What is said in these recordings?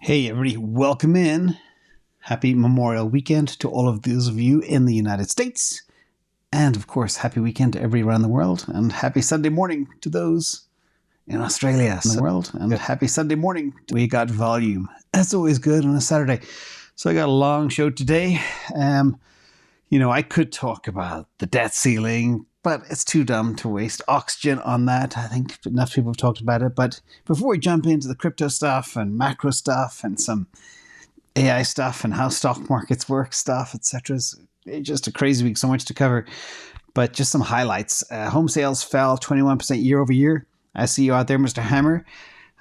Hey everybody, welcome in. Happy Memorial Weekend to all of those of you in the United States. And of course, happy weekend to everybody around the world. And happy Sunday morning to those in Australia and the world. And happy Sunday morning. We got volume. That's always good on a Saturday. So I got a long show today. I could talk about the debt ceiling, but it's too dumb to waste oxygen on that. I think enough people have talked about it. But before we jump into the crypto stuff and macro stuff and some AI stuff and how stock markets work stuff, etc., it's just a crazy week, so much to cover. But just some highlights. Home sales fell 21% year over year. I see you out there, Mr. Hammer.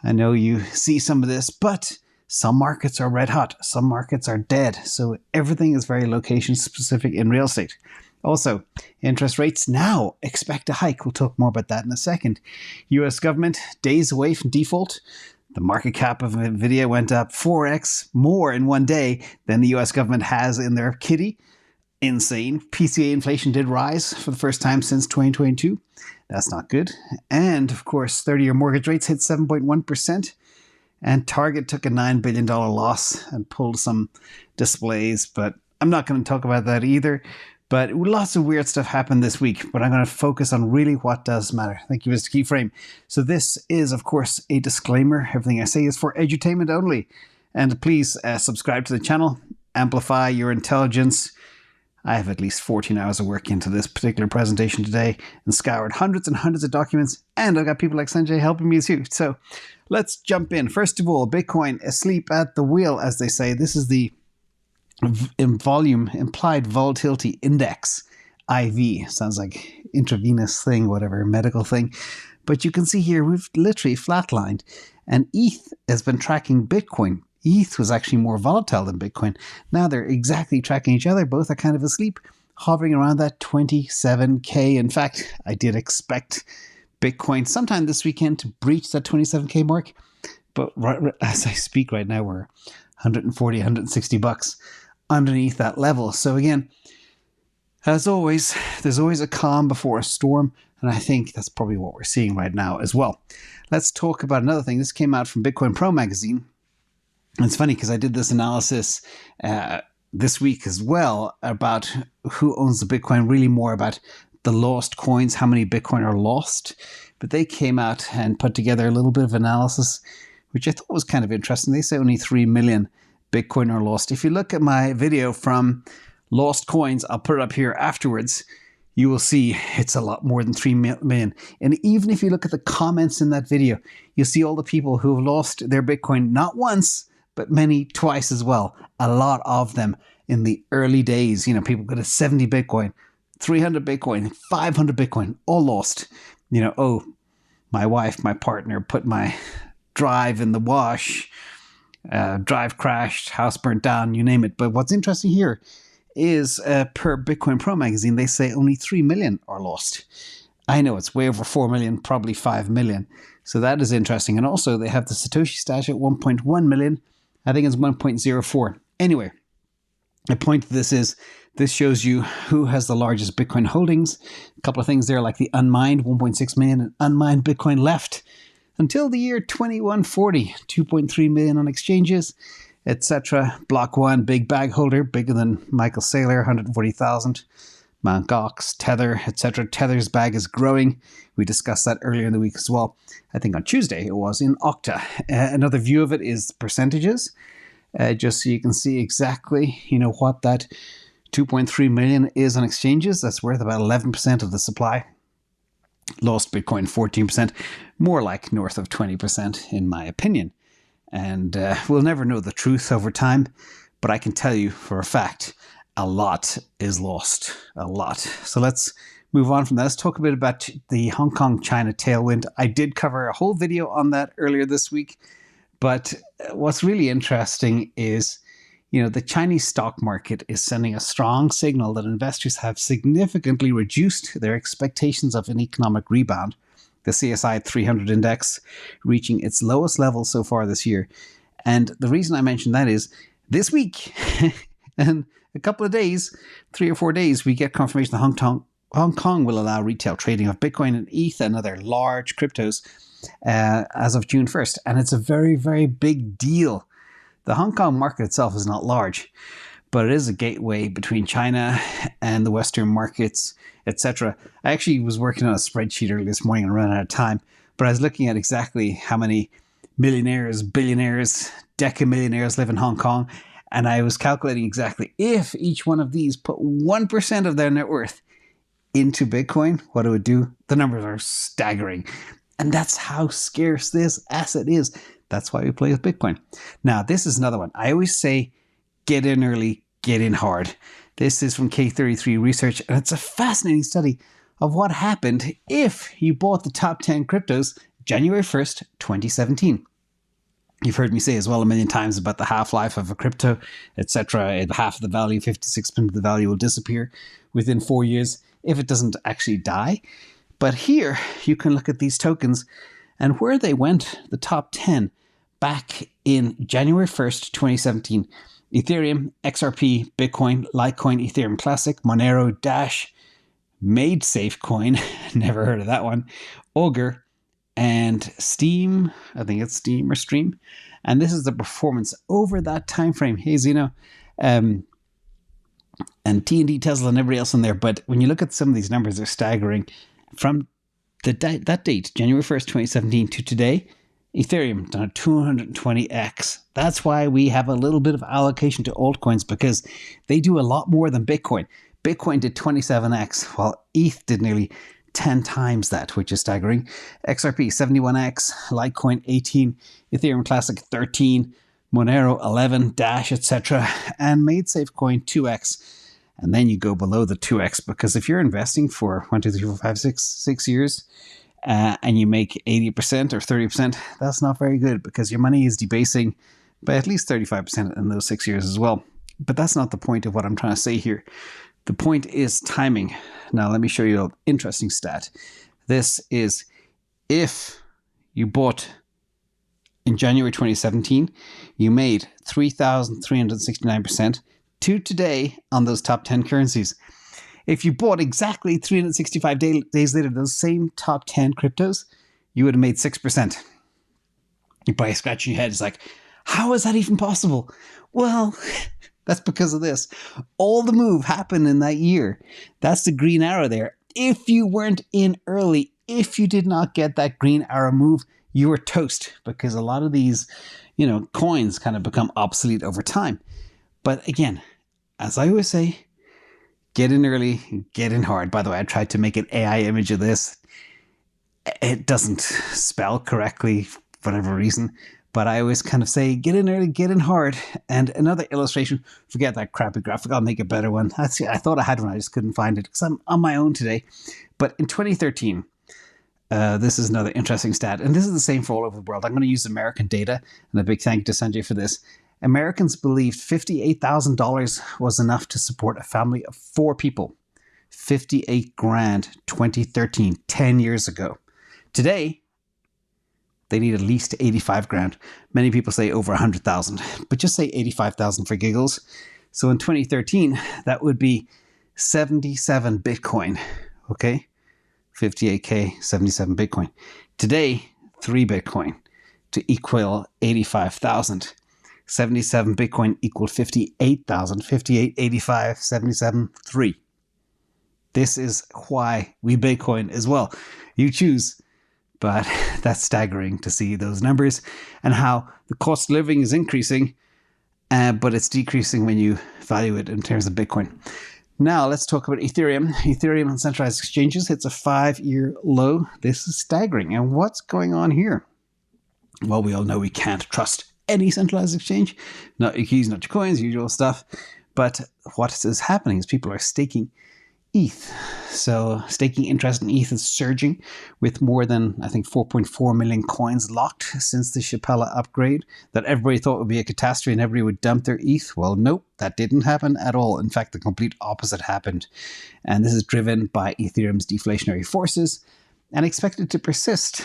I know you see some of this, but some markets are red hot. Some markets are dead. So everything is very location specific in real estate. Also, interest rates now expect a hike. We'll talk more about that in a second. U.S. government days away from default. The market cap of NVDA went up 4x more in one day than the U.S. government has in their kitty. Insane. PCA inflation did rise for the first time since 2022. That's not good. And of course, 30-year mortgage rates hit 7.1%. And Target took a $9 billion loss and pulled some displays. But I'm not going to talk about that either. But lots of weird stuff happened this week, but I'm going to focus on really what does matter. Thank you, Mr. Keyframe. So this is, of course, a disclaimer. Everything I say is for edutainment only. And please subscribe to the channel, amplify your intelligence. I have at least 14 hours of work into this particular presentation today and scoured hundreds and hundreds of documents. And I've got people like Sanjay helping me too. So let's jump in. First of all, Bitcoin asleep at the wheel, as they say. This is the volume implied volatility index, IV. Sounds like intravenous thing, whatever, medical thing. But you can see here we've literally flatlined, and ETH has been tracking Bitcoin. ETH was actually more volatile than Bitcoin. Now they're exactly tracking each other. Both are kind of asleep, hovering around that 27K. In fact, I did expect Bitcoin sometime this weekend to breach that 27K mark. But right, as I speak right now, we're 140, 160 bucks underneath that level. So again, as always, there's always a calm before a storm. And I think that's probably what we're seeing right now as well. Let's talk about another thing. This came out from Bitcoin Pro magazine. It's funny because I did this analysis this week as well about who owns the Bitcoin, really more about the lost coins, how many Bitcoin are lost. But they came out and put together a little bit of analysis, which I thought was kind of interesting. They say only 3 million Bitcoin are lost. If you look at my video from lost coins, I'll put it up here afterwards, you will see it's a lot more than 3 million. And even if you look at the comments in that video, you'll see all the people who have lost their Bitcoin, not once, but many twice as well. A lot of them in the early days, people got a 70 Bitcoin, 300 Bitcoin, 500 Bitcoin, all lost. My wife, my partner put my drive in the wash, drive crashed, house burnt down, you name it. But what's interesting here is per Bitcoin Pro magazine, they say only 3 million are lost. I know it's way over 4 million, probably 5 million. So that is interesting. And also they have the Satoshi stash at 1.1 million. I think it's 1.04. Anyway, the point of this is this shows you who has the largest Bitcoin holdings. A couple of things there like the unmined 1.6 million and unmined Bitcoin left until the year 2140, 2.3 million on exchanges, etc. Block 1, big bag holder, bigger than Michael Saylor, 140,000. Mt. Gox, Tether, etc. Tether's bag is growing. We discussed that earlier in the week as well. I think on Tuesday it was in Okta. Another view of it is percentages, just so you can see exactly, what that 2.3 million is on exchanges. That's worth about 11% of the supply. Lost Bitcoin 14%, more like north of 20% in my opinion. And we'll never know the truth over time, but I can tell you for a fact, a lot is lost, a lot. So let's move on from that. Let's talk a bit about the Hong Kong China tailwind. I did cover a whole video on that earlier this week, but what's really interesting is, the Chinese stock market is sending a strong signal that investors have significantly reduced their expectations of an economic rebound. The CSI 300 index reaching its lowest level so far this year. And the reason I mention that is this week and a couple of days, 3 or 4 days, we get confirmation that Hong Kong will allow retail trading of Bitcoin and ETH and other large cryptos as of June 1st. And it's a very, very big deal The Hong Kong market itself is not large, but it is a gateway between China and the Western markets, etc. I actually was working on a spreadsheet early this morning and ran out of time, but I was looking at exactly how many millionaires, billionaires, decamillionaires live in Hong Kong, and I was calculating exactly if each one of these put 1% of their net worth into Bitcoin, what it would do. The numbers are staggering. And that's how scarce this asset is. That's why we play with Bitcoin. Now, this is another one. I always say, get in early, get in hard. This is from K33 Research, and it's a fascinating study of what happened if you bought the top 10 cryptos January 1st, 2017. You've heard me say as well a million times about the half-life of a crypto, etc. Half of the value, 56% of the value will disappear within 4 years if it doesn't actually die. But here you can look at these tokens and where they went, the top 10, back in January 1st, 2017. Ethereum, XRP, Bitcoin, Litecoin, Ethereum Classic, Monero, Dash, Made Safe Coin, never heard of that one, Augur, and Steam, I think it's Steam or Stream. And this is the performance over that time frame. Hey, Zeno, and T&D, Tesla, and everybody else in there. But when you look at some of these numbers, they're staggering. From that date, January 1st, 2017 to today, Ethereum done a 220x. That's why we have a little bit of allocation to altcoins, because they do a lot more than Bitcoin. Bitcoin did 27x, while ETH did nearly 10 times that, which is staggering. XRP 71x, Litecoin 18, Ethereum Classic 13, Monero 11, Dash, etc. And Made Safe Coin 2x. And then you go below the 2x, because if you're investing for 1, 2, 3, 4, 5, 6 years, and you make 80% or 30%, that's not very good, because your money is debasing by at least 35% in those 6 years as well. But that's not the point of what I'm trying to say here. The point is timing. Now, let me show you an interesting stat. This is if you bought in January 2017, you made 3,369% to today on those top 10 currencies. If you bought exactly 365 days later, those same top 10 cryptos, you would have made 6%. You're probably scratching your head. It's like, how is that even possible? Well, that's because of this. All the move happened in that year. That's the green arrow there. If you weren't in early, if you did not get that green arrow move, you were toast, because a lot of these, coins kind of become obsolete over time. But again, as I always say, get in early, get in hard. By the way, I tried to make an AI image of this. It doesn't spell correctly for whatever reason. But I always kind of say, get in early, get in hard. And another illustration, forget that crappy graphic, I'll make a better one. I thought I had one, I just couldn't find it because I'm on my own today. But in 2013, this is another interesting stat, and this is the same for all over the world. I'm going to use American data, and a big thank you to Sanjay for this. Americans believed $58,000 was enough to support a family of 4 people. 58 grand, 2013, 10 years ago. Today, they need at least 85 grand. Many people say over 100,000, but just say 85,000 for giggles. So in 2013, that would be 77 Bitcoin. Okay? 58K, 77 Bitcoin. Today, 3 Bitcoin to equal 85,000. 77 Bitcoin equal 58,000. 58, 85, 77, 3. This is why we Bitcoin as well. You choose. But that's staggering to see those numbers and how the cost of living is increasing, but it's decreasing when you value it in terms of Bitcoin. Now let's talk about Ethereum. Ethereum on centralized exchanges hits a 5-year low. This is staggering. And what's going on here? Well, we all know we can't trust any centralized exchange. Not your keys, not your coins, usual stuff. But what is happening is people are staking ETH. So staking interest in ETH is surging with more than, I think, 4.4 million coins locked since the Shapella upgrade that everybody thought would be a catastrophe and everybody would dump their ETH. Well, nope, that didn't happen at all. In fact, the complete opposite happened. And this is driven by Ethereum's deflationary forces and expected to persist.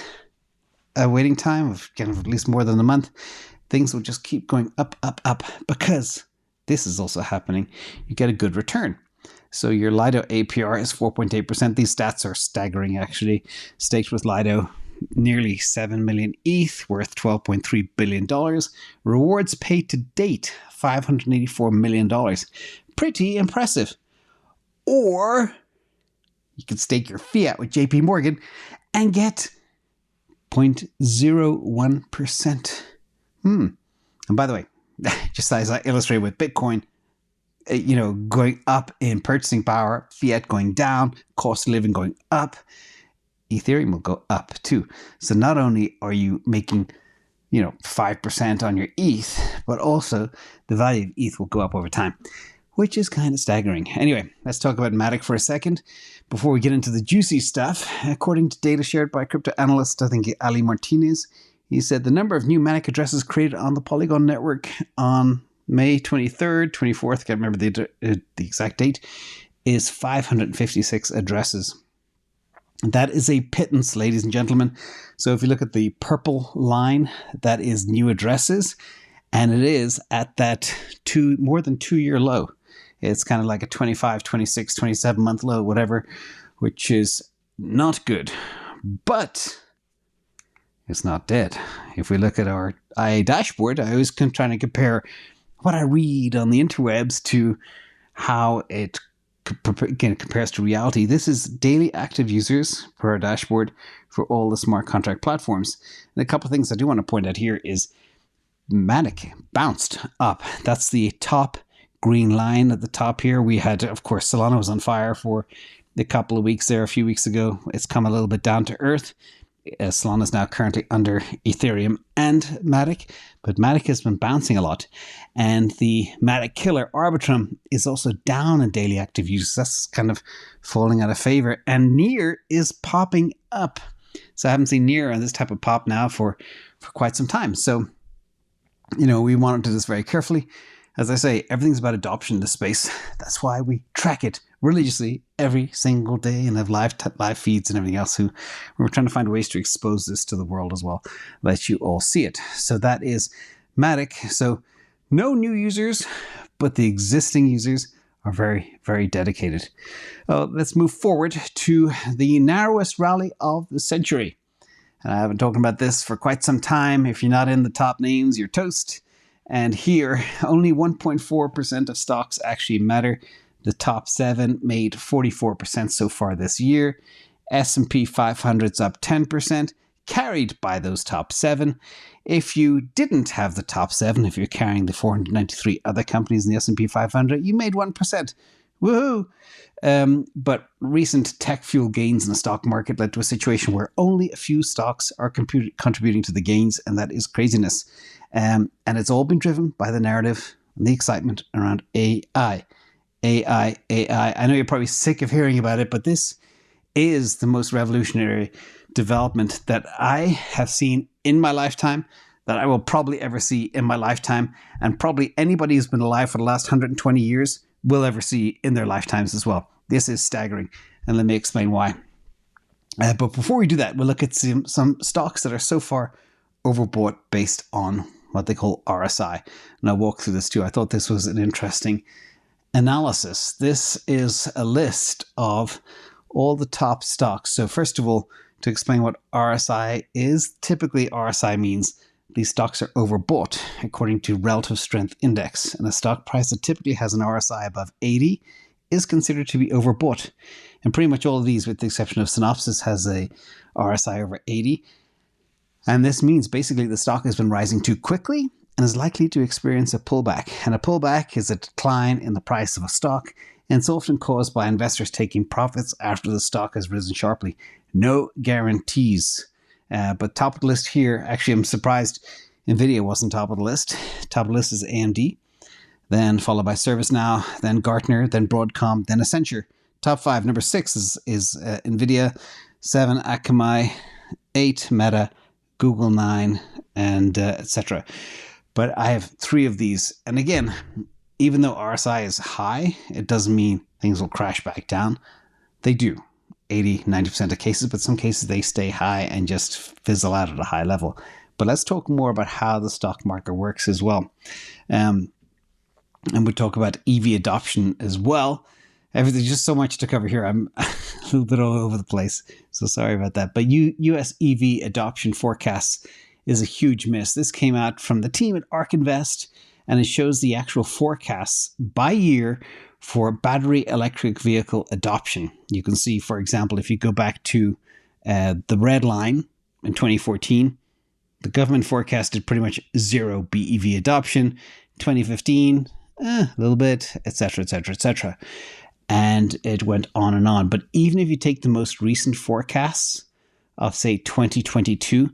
A waiting time of at least more than a month. Things will just keep going up, up, up, because this is also happening. You get a good return. So your Lido APR is 4.8%. These stats are staggering, actually. Staked with Lido, nearly 7 million ETH, worth $12.3 billion. Rewards paid to date, $584 million. Pretty impressive. Or you could stake your fiat with JP Morgan and get 0.01%. And by the way, just as I illustrated with Bitcoin, going up in purchasing power, fiat going down, cost of living going up, Ethereum will go up too. So not only are you making, 5% on your ETH, but also the value of ETH will go up over time, which is kind of staggering. Anyway, let's talk about Matic for a second before we get into the juicy stuff. According to data shared by crypto analyst, I think Ali Martinez, he said the number of new Matic addresses created on the Polygon network on May 23rd, 24th, I can't remember the exact date, is 556 addresses. That is a pittance, ladies and gentlemen. So if you look at the purple line, that is new addresses, and it is at that more than 2-year low. It's kind of like a 25, 26, 27 month low, whatever, which is not good. But it's not dead. If we look at our IA dashboard, I always trying to compare what I read on the interwebs to how it compares to reality. This is daily active users per our dashboard for all the smart contract platforms. And a couple of things I do want to point out here is Matic bounced up. That's the top green line at the top here. We had, of course, Solana was on fire for a couple of weeks there a few weeks ago. It's come a little bit down to earth. Solana is now currently under Ethereum and Matic, but Matic has been bouncing a lot. And the Matic killer Arbitrum is also down in daily active users. That's kind of falling out of favor. And Near is popping up. So I haven't seen Near on this type of pop now for quite some time. So, we monitor this very carefully. As I say, everything's about adoption in this space. That's why we track it religiously every single day and have live feeds and everything else. We're trying to find ways to expose this to the world as well, let you all see it. So that is Matic. So no new users, but the existing users are very, very dedicated. Let's move forward to the narrowest rally of the century. And I have been talking about this for quite some time. If you're not in the top names, you're toast. And here, only 1.4% of stocks actually matter. The top 7 made 44% so far this year. S&P 500's up 10%, carried by those top 7. If you didn't have the top 7, if you're carrying the 493 other companies in the S&P 500, you made 1%. Woohoo! But recent tech fuel gains in the stock market led to a situation where only a few stocks are contributing to the gains, and that is craziness. And it's all been driven by the narrative and the excitement around AI. AI. I know you're probably sick of hearing about it, but this is the most revolutionary development that I have seen in my lifetime, that I will probably ever see in my lifetime, and probably anybody who's been alive for the last 120 years will ever see in their lifetimes as well. This is staggering, and let me explain why. But before we do that, we'll look at some stocks that are so far overbought based on what they call RSI. And I'll walk through this too. I thought this was an interesting analysis. This is a list of all the top stocks. So first of all, to explain what RSI is, typically RSI means these stocks are overbought according to relative strength index. And a stock price that typically has an RSI above 80 is considered to be overbought. And pretty much all of these, with the exception of Synopsys, has a RSI over 80. And this means basically the stock has been rising too quickly and is likely to experience a pullback. And a pullback is a decline in the price of a stock, and it's often caused by investors taking profits after the stock has risen sharply. No guarantees. But top of the list here, actually I'm surprised NVDA wasn't top of the list. Top of the list is AMD, then followed by ServiceNow, then Gartner, then Broadcom, then Accenture. Top 5, number 6 is NVIDIA, 7 Akamai, 8 Meta, Google 9, and etc. But I have 3 of these. And again, even though RSI is high, it doesn't mean things will crash back down. They do, 80, 90% of cases, but some cases they stay high and just fizzle out at a high level. But let's talk more about how the stock market works as well. And we'll talk about EV adoption as well. Everything's just so much to cover here. I'm a little bit all over the place, so sorry about that. But U.S. EV adoption forecasts is a huge miss. This came out from the team at ARK Invest, and it shows the actual forecasts by year for battery electric vehicle adoption. You can see, for example, if you go back to the red line in 2014, the government forecasted pretty much zero BEV adoption. 2015, a little bit, etc., etc., etc. And it went on and on. But even if you take the most recent forecasts of, say, 2022,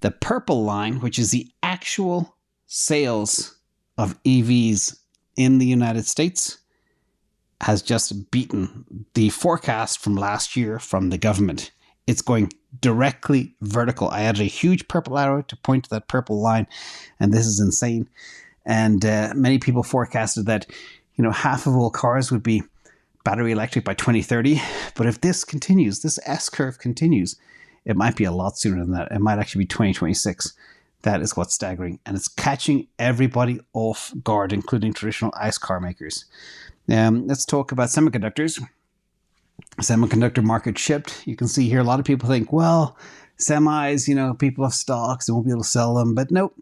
the purple line, which is the actual sales of EVs in the United States, has just beaten the forecast from last year from the government. It's going directly vertical. I added a huge purple arrow to point to that purple line, and this is insane. And many people forecasted that, half of all cars would be battery electric by 2030. But if this continues, this S-curve continues, it might be a lot sooner than that. It might actually be 2026. That is what's staggering. And it's catching everybody off guard, including traditional ICE car makers. Let's talk about semiconductors. Semiconductor market shipped. You can see here a lot of people think, well, semis, people have stocks, they won't be able to sell them. But nope.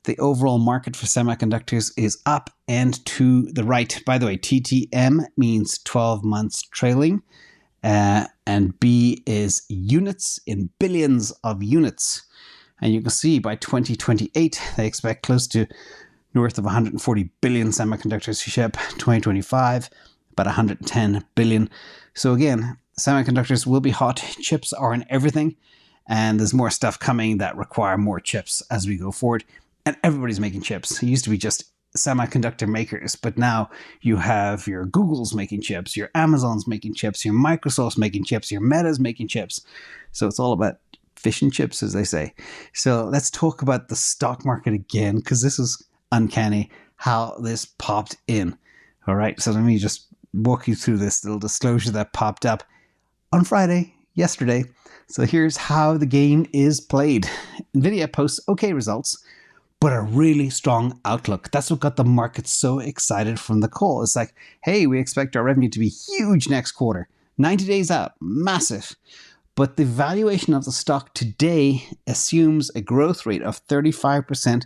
The overall market for semiconductors is up and to the right. By the way, TTM means 12 months trailing, and B is units in billions of units. And you can see by 2028, they expect close to north of 140 billion semiconductors to ship. 2025, about 110 billion. So again, semiconductors will be hot. Chips are in everything, and there's more stuff coming that require more chips as we go forward. And everybody's making chips. It used to be just semiconductor makers, but now you have your Googles making chips, your Amazons making chips, your Microsoft's making chips, your Meta's making chips. So it's all about fish and chips, as they say. So let's talk about the stock market again, because this is uncanny how this popped in. All right, so let me just walk you through this little disclosure that popped up on Friday, yesterday. So here's how the game is played. NVIDIA posts okay results, but a really strong outlook. That's what got the market so excited from the call. It's like, hey, we expect our revenue to be huge next quarter. 90 days out, massive. But the valuation of the stock today assumes a growth rate of 35%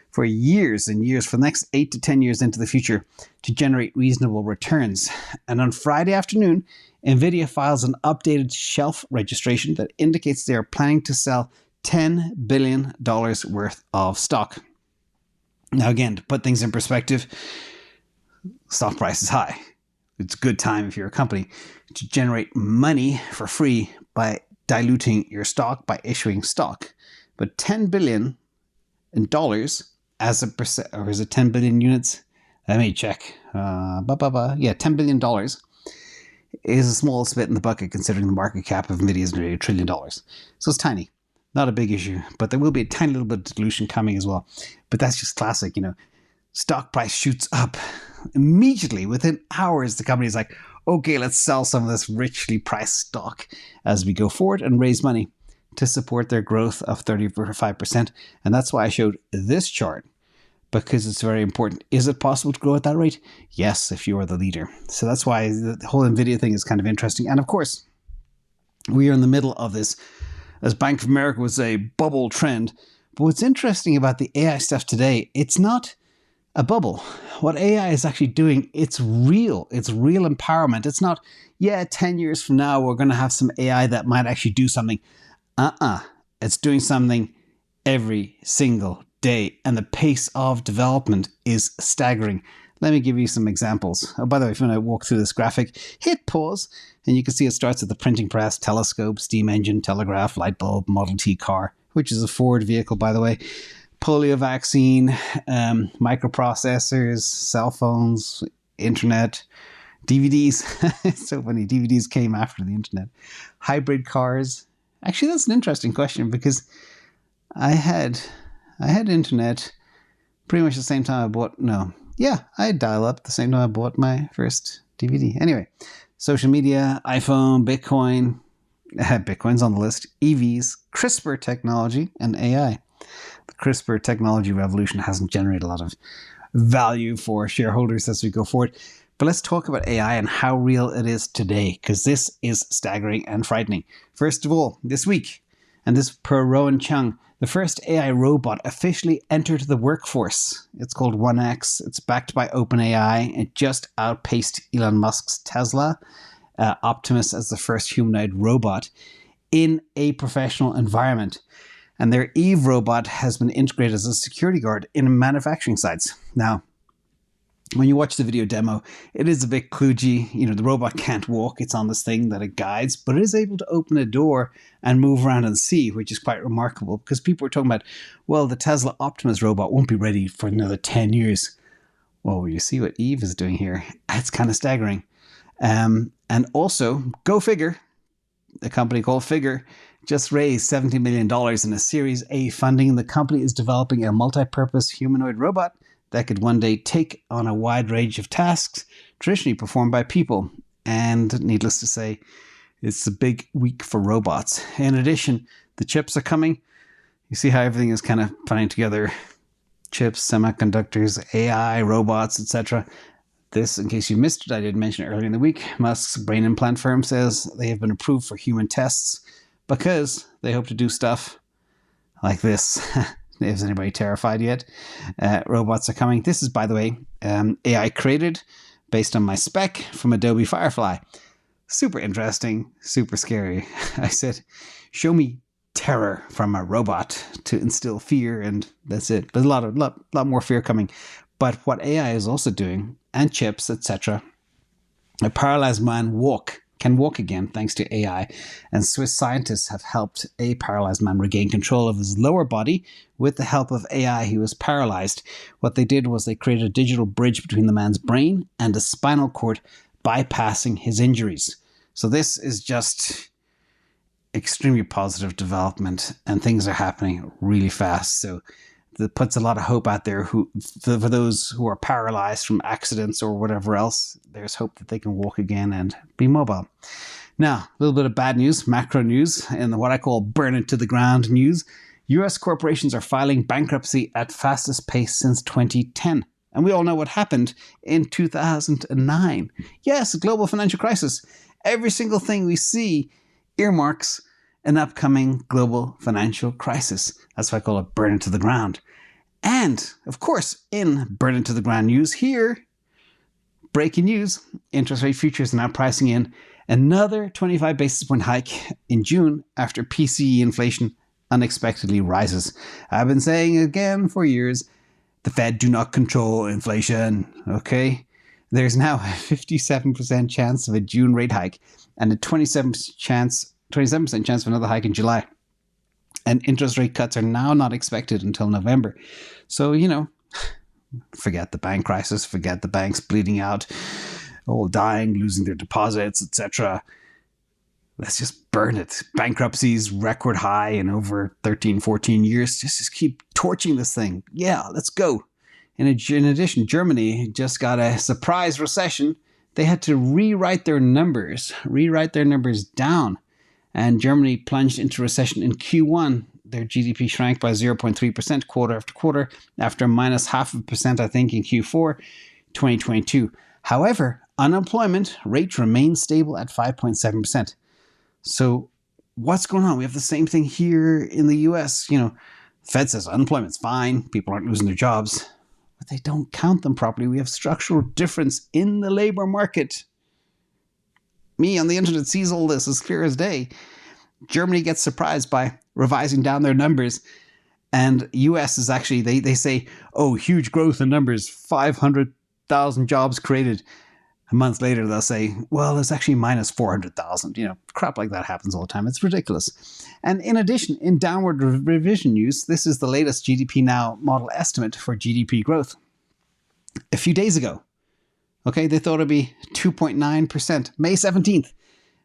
for years and years, for the next 8 to 10 years into the future, to generate reasonable returns. And on Friday afternoon, NVIDIA files an updated shelf registration that indicates they are planning to sell $10 billion worth of stock. Now, again, to put things in perspective, stock price is high. It's a good time if you're a company to generate money for free by diluting your stock, by issuing stock. But $10 billion in dollars as a percent, or is it 10 billion units? Let me check. Yeah, $10 billion is a small spit in the bucket considering the market cap of NVIDIA is nearly $1 trillion. So it's tiny. Not a big issue, but there will be a tiny little bit of dilution coming as well. But that's just classic, Stock price shoots up immediately. Within hours, the company is like, okay, let's sell some of this richly priced stock as we go forward and raise money to support their growth of 35%. And that's why I showed this chart, because it's very important. Is it possible to grow at that rate? Yes, if you are the leader. So that's why the whole NVIDIA thing is kind of interesting. And of course, we are in the middle of this, as Bank of America would say, bubble trend. But what's interesting about the AI stuff today, it's not a bubble. What AI is actually doing, it's real. It's real empowerment. It's not, 10 years from now, we're going to have some AI that might actually do something. It's doing something every single day. And the pace of development is staggering. Let me give you some examples. Oh, by the way, if you want to walk through this graphic, hit pause, and you can see it starts at the printing press, telescope, steam engine, telegraph, light bulb, Model T car, which is a Ford vehicle, by the way, polio vaccine, microprocessors, cell phones, internet, DVDs. It's so funny. DVDs came after the internet. Hybrid cars. Actually, that's an interesting question, because I had internet pretty much the same time I bought, I had dial-up at the same time I bought my first DVD. Anyway, social media, iPhone, Bitcoin, Bitcoin's on the list, EVs, CRISPR technology, and AI. The CRISPR technology revolution hasn't generated a lot of value for shareholders as we go forward. But let's talk about AI and how real it is today, because this is staggering and frightening. First of all, this week, and this per Rowan Chung, the first AI robot officially entered the workforce. It's called 1X. It's backed by OpenAI. It just outpaced Elon Musk's Tesla, Optimus as the first humanoid robot in a professional environment. And their Eve robot has been integrated as a security guard in manufacturing sites. Now, when you watch the video demo, it is a bit kludgy. The robot can't walk. It's on this thing that it guides, but it is able to open a door and move around and see, which is quite remarkable because people are talking about, well, the Tesla Optimus robot won't be ready for another 10 years. Well, you see what Eve is doing here. It's kind of staggering. And also, go figure, a company called Figure just raised $70 million in a Series A funding. The company is developing a multi-purpose humanoid robot that could one day take on a wide range of tasks traditionally performed by people. And needless to say, it's a big week for robots. In addition, the chips are coming. You see how everything is kind of putting together. Chips, semiconductors, AI, robots, etc. This, in case you missed it, I did mention it earlier in the week. Musk's brain implant firm says they have been approved for human tests because they hope to do stuff like this. Is anybody terrified yet? Robots are coming. This is, by the way, AI created based on my spec from Adobe Firefly. Super interesting, super scary. I said, show me terror from a robot to instill fear, and that's it. There's a lot more fear coming. But what AI is also doing, and chips, etc., a paralyzed man can walk again thanks to AI, and Swiss scientists have helped a paralyzed man regain control of his lower body with the help of AI. He was paralyzed. What they did was they created a digital bridge between the man's brain and the spinal cord, bypassing his injuries. So this is just extremely positive development, and things are happening really fast. So that puts a lot of hope out there for those who are paralyzed from accidents or whatever else. There's hope that they can walk again and be mobile. Now, a little bit of bad news, macro news, and what I call burn it to the ground news. US corporations are filing bankruptcy at fastest pace since 2010. And we all know what happened in 2009. Yes, global financial crisis. Every single thing we see earmarks an upcoming global financial crisis. That's why I call it burn it to the ground. And, of course, in burn it to the ground news here, breaking news, interest rate futures are now pricing in another 25 basis point hike in June after PCE inflation unexpectedly rises. I've been saying again for years, the Fed do not control inflation, okay? There's now a 57% chance of a June rate hike and a 27% chance of another hike in July. And interest rate cuts are now not expected until November. So, forget the bank crisis, forget the banks bleeding out, all dying, losing their deposits, etc. Let's just burn it. Bankruptcies record high in over 13, 14 years. Just keep torching this thing. Yeah, let's go. In addition, Germany just got a surprise recession. They had to rewrite their numbers down. And Germany plunged into recession in Q1. Their GDP shrank by 0.3% quarter after quarter, after minus 0.5%, I think, in Q4 2022. However, unemployment rate remains stable at 5.7%. So what's going on? We have the same thing here in the US. Fed says unemployment's fine, people aren't losing their jobs, but they don't count them properly. We have structural difference in the labor market. Me on the internet sees all this as clear as day. Germany gets surprised by revising down their numbers, and US is actually, they say, oh, huge growth in numbers, 500,000 jobs created. A month later, they'll say, well, it's actually minus 400,000. Crap like that happens all the time. It's ridiculous. And in addition, in downward revision news, this is the latest GDP Now model estimate for GDP growth. A few days ago, okay, they thought it'd be 2.9%, May 17th.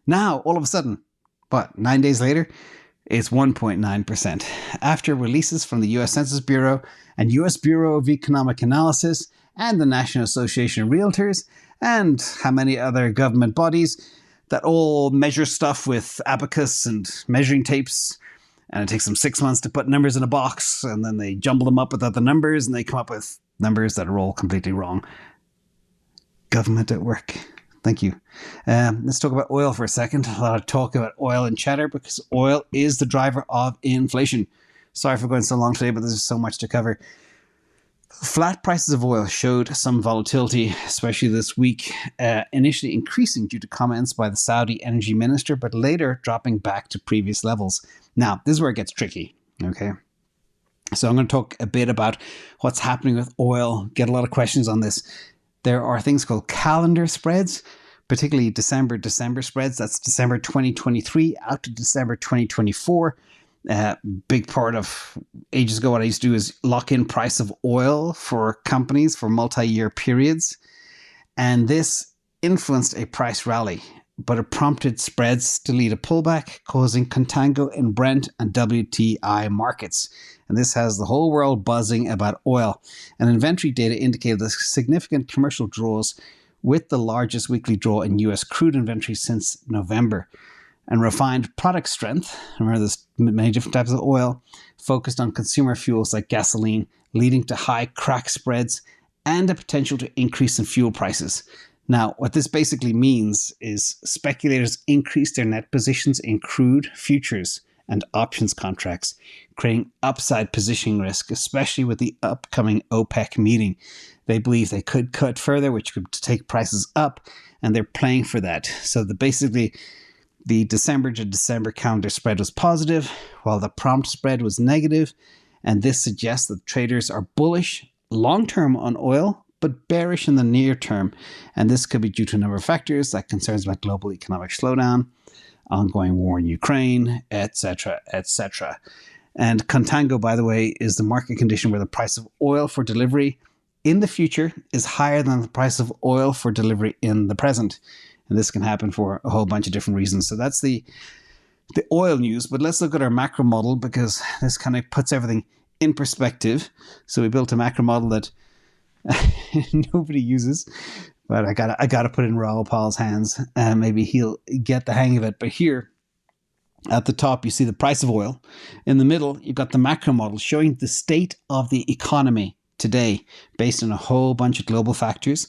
Now, all of a sudden, 9 days later, it's 1.9%. After releases from the US Census Bureau and US Bureau of Economic Analysis and the National Association of Realtors and how many other government bodies that all measure stuff with abacus and measuring tapes, and it takes them 6 months to put numbers in a box, and then they jumble them up with other numbers, and they come up with numbers that are all completely wrong. Government at work. Thank you. Let's talk about oil for a second. A lot of talk about oil and chatter because oil is the driver of inflation. Sorry for going so long today, but there's so much to cover. Flat prices of oil showed some volatility, especially this week, initially increasing due to comments by the Saudi energy minister, but later dropping back to previous levels. Now, this is where it gets tricky, okay? So I'm going to talk a bit about what's happening with oil, get a lot of questions on this. There are things called calendar spreads, particularly December spreads. That's December 2023 out to December 2024. Big part of ages ago, what I used to do is lock in price of oil for companies for multi-year periods. And this influenced a price rally, but it prompted spreads to lead a pullback, causing contango in Brent and WTI markets. And this has the whole world buzzing about oil. And inventory data indicated the significant commercial draws, with the largest weekly draw in US crude inventory since November. And refined product strength, remember there's many different types of oil, focused on consumer fuels like gasoline, leading to high crack spreads and a potential to increase in fuel prices. Now, what this basically means is speculators increase their net positions in crude futures and options contracts, creating upside positioning risk, especially with the upcoming OPEC meeting. They believe they could cut further, which could take prices up, and they're playing for that. So basically, the December to December calendar spread was positive, while the prompt spread was negative, and this suggests that traders are bullish long-term on oil, but bearish in the near term. And this could be due to a number of factors, like concerns about global economic slowdown, ongoing war in Ukraine, etc., etc. And contango, by the way, is the market condition where the price of oil for delivery in the future is higher than the price of oil for delivery in the present. And this can happen for a whole bunch of different reasons. So that's the oil news. But let's look at our macro model, because this kind of puts everything in perspective. So we built a macro model that nobody uses, but I gotta put it in Raoul Paul's hands, and maybe he'll get the hang of it. But here at the top, you see the price of oil. In the middle, you've got the macro model showing the state of the economy today based on a whole bunch of global factors.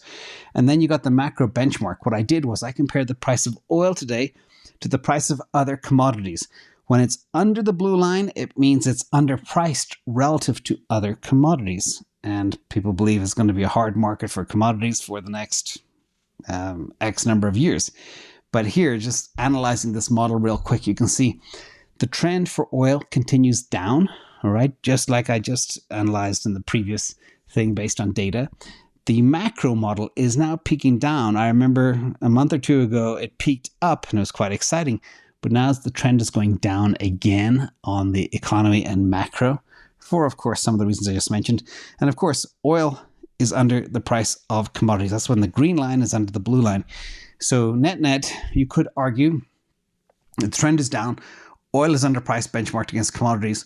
And then you got the macro benchmark. What I did was I compared the price of oil today to the price of other commodities. When it's under the blue line, it means it's underpriced relative to other commodities. And people believe it's going to be a hard market for commodities for the next X number of years. But here, just analyzing this model real quick, you can see the trend for oil continues down. All right, just like I just analyzed in the previous thing based on data. The macro model is now peaking down. I remember a month or two ago, it peaked up and it was quite exciting. But now the trend is going down again on the economy and macro for, of course, some of the reasons I just mentioned. And of course, oil is under the price of commodities. That's when the green line is under the blue line. So net, you could argue the trend is down. Oil is underpriced, benchmarked against commodities.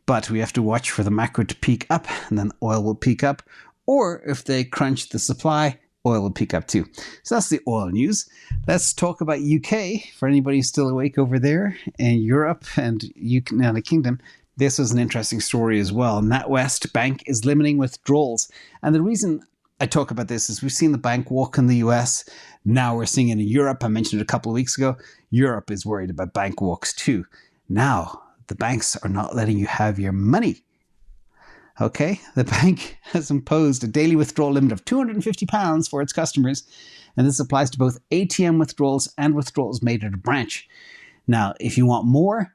But we have to watch for the macro to peak up, and then oil will peak up. Or if they crunch the supply, oil will peak up too. So that's the oil news. Let's talk about UK. For anybody who's still awake over there in Europe and United Kingdom, this was an interesting story as well. Natwest Bank is limiting withdrawals. And the reason I talk about this is we've seen the bank walk in the US. Now we're seeing it in Europe. I mentioned it a couple of weeks ago. Europe is worried about bank walks too. Now, the banks are not letting you have your money. Okay, the bank has imposed a daily withdrawal limit of £250 for its customers, and this applies to both ATM withdrawals and withdrawals made at a branch. Now, if you want more,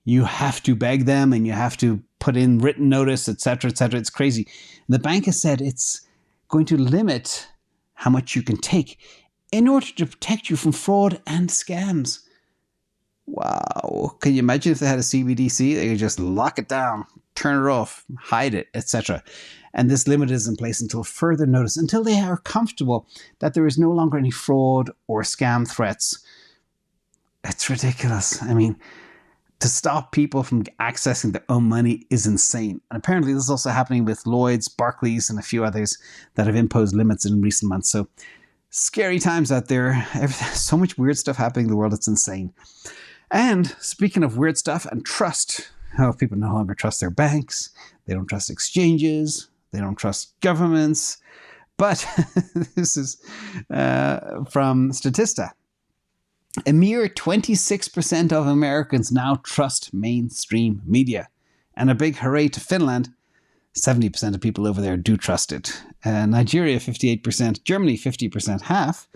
you have to beg them and you have to put in written notice, etc., etc. It's crazy. The bank has said it's going to limit how much you can take in order to protect you from fraud and scams. Wow. Can you imagine if they had a CBDC? They could just lock it down, turn it off, hide it, etc. And this limit is in place until further notice, until they are comfortable that there is no longer any fraud or scam threats. It's ridiculous. I mean, to stop people from accessing their own money is insane. And apparently this is also happening with Lloyds, Barclays, and a few others that have imposed limits in recent months. So scary times out there. So much weird stuff happening in the world. It's insane. And speaking of weird stuff and trust, how people no longer trust their banks. They don't trust exchanges. They don't trust governments. But this is from Statista. A mere 26% of Americans now trust mainstream media. And a big hooray to Finland. 70% of people over there do trust it. Nigeria, 58%. Germany, 50%, half.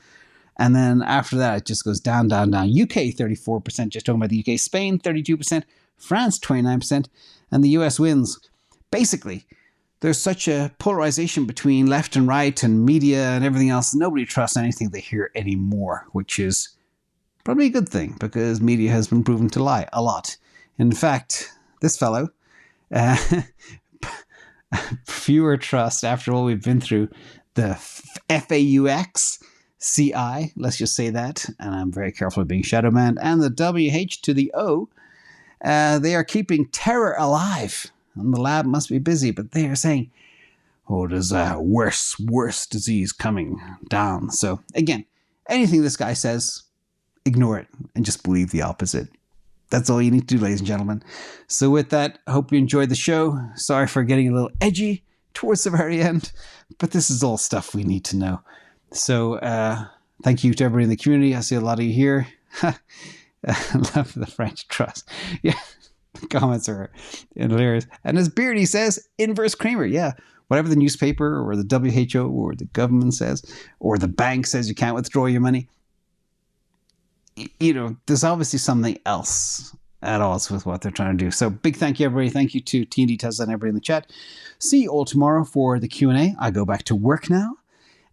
And then after that, it just goes down, down, down. UK, 34%, just talking about the UK. Spain, 32%. France, 29%. And the US wins. Basically, there's such a polarization between left and right and media and everything else. Nobody trusts anything they hear anymore, which is probably a good thing because media has been proven to lie a lot. In fact, this fellow, fewer trust after all we've been through, the FAUX CI, let's just say that, and I'm very careful of being shadow banned, and the WH to the O, they are keeping terror alive. And the lab must be busy, but they are saying, oh, there's a worse disease coming down. So again, anything this guy says, ignore it and just believe the opposite. That's all you need to do, ladies and gentlemen. So with that, I hope you enjoyed the show. Sorry for getting a little edgy towards the very end, but this is all stuff we need to know. So thank you to everybody in the community. I see a lot of you here. I love the French trust. Yeah, the comments are hilarious. And as Beardy says, inverse Kramer. Yeah, whatever the newspaper or the WHO or the government says, or the bank says you can't withdraw your money, you know, there's obviously something else at odds with what they're trying to do. So big thank you, everybody. Thank you to TND, Tesla, and everybody in the chat. See you all tomorrow for the Q&A. I go back to work now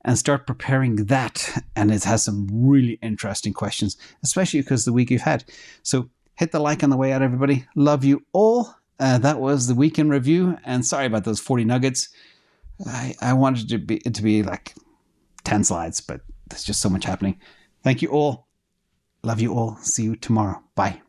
and start preparing that. And it has some really interesting questions, especially because of the week you've had. So hit the like on the way out, everybody. Love you all. That was the weekend review. And sorry about those 40 nuggets. I wanted it to be like 10 slides, but there's just so much happening. Thank you all. Love you all. See you tomorrow. Bye.